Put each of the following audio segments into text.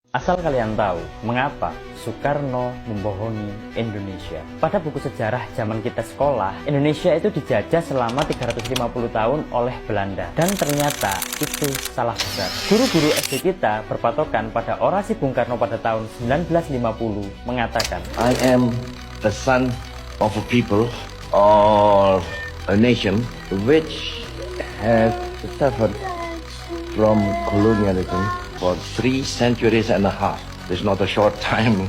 Asal kalian tahu, mengapa Soekarno membohongi Indonesia. Pada buku sejarah zaman kita sekolah, Indonesia itu dijajah selama 350 tahun oleh Belanda. Dan ternyata itu salah besar. Guru-guru SD kita berpatokan pada orasi Bung Karno pada tahun 1950 mengatakan, I am a son of a people or a nation which has suffered from colonialism for 3 centuries and a half. It's not a short time.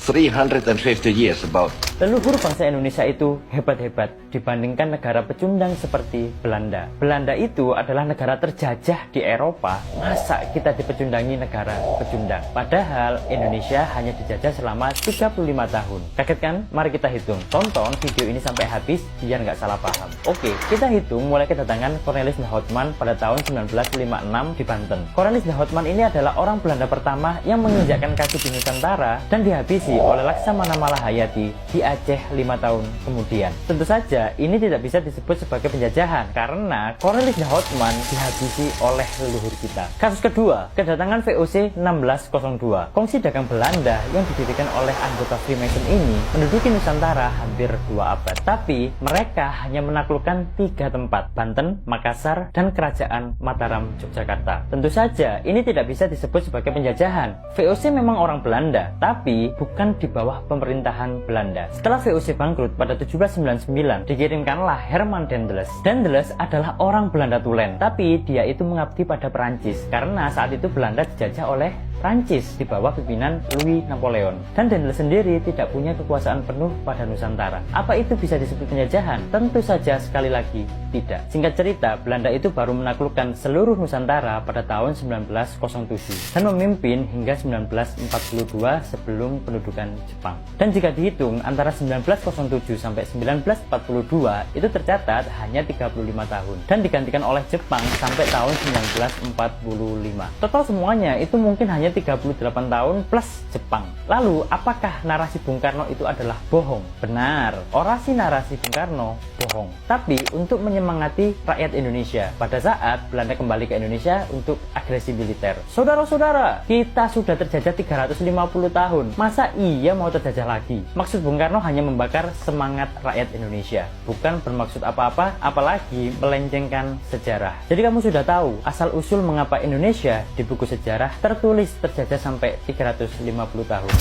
350 years about. Leluhur bangsa Indonesia itu hebat-hebat dibandingkan negara pecundang seperti Belanda. Belanda itu adalah negara terjajah di Eropa. Masa kita dipecundangi negara pecundang? Padahal Indonesia hanya dijajah selama 35 tahun. Kaget kan? Mari kita hitung. Tonton video ini sampai habis biar nggak salah paham. Oke, kita hitung mulai kedatangan Cornelis de Houtman pada tahun 1956 di Banten. Cornelis de Houtman ini adalah orang Belanda pertama yang menginjakkan kaki di Nusantara dan dihabisi oleh Laksamana Malahayati di Aceh 5 tahun kemudian. Tentu saja ini tidak bisa disebut sebagai penjajahan karena Cornelis de Houtman dihabisi oleh leluhur kita. Kasus kedua, kedatangan VOC 1602. Kongsi dagang Belanda yang didirikan oleh anggota Freemason ini menduduki Nusantara hampir 2 abad. Tapi mereka hanya menaklukkan 3 tempat, Banten, Makassar, dan Kerajaan Mataram, Yogyakarta. Tentu saja ini tidak bisa disebut sebagai penjajahan. VOC memang orang Belanda, tapi bukan di bawah pemerintahan Belanda. Setelah VOC bangkrut pada 1799, dikirimkanlah Herman Daendels. Daendels adalah orang Belanda Tulen, tapi dia itu mengabdi pada Perancis karena saat itu Belanda dijajah oleh Prancis di bawah pimpinan Louis Napoleon. Dan Daendels sendiri tidak punya kekuasaan penuh pada Nusantara. Apa itu bisa disebut penjajahan? Tentu saja sekali lagi tidak. Singkat cerita, Belanda itu baru menaklukkan seluruh Nusantara pada tahun 1907 dan memimpin hingga 1942 sebelum pendudukan Jepang. Dan jika dihitung antara 1907 sampai 1942 itu tercatat hanya 35 tahun dan digantikan oleh Jepang sampai tahun 1945. Total semuanya itu mungkin hanya 38 tahun plus Jepang. Lalu, apakah narasi Bung Karno itu adalah bohong? Benar, orasi narasi Bung Karno bohong. Tapi untuk menyemangati rakyat Indonesia pada saat Belanda kembali ke Indonesia untuk agresi militer. Saudara-saudara, kita sudah terjajah 350 tahun. Masa iya mau terjajah lagi? Maksud Bung Karno hanya membakar semangat rakyat Indonesia. Bukan bermaksud apa-apa, apalagi melencengkan sejarah. Jadi kamu sudah tahu asal-usul mengapa Indonesia di buku sejarah tertulis terjajah sampai 350 tahun.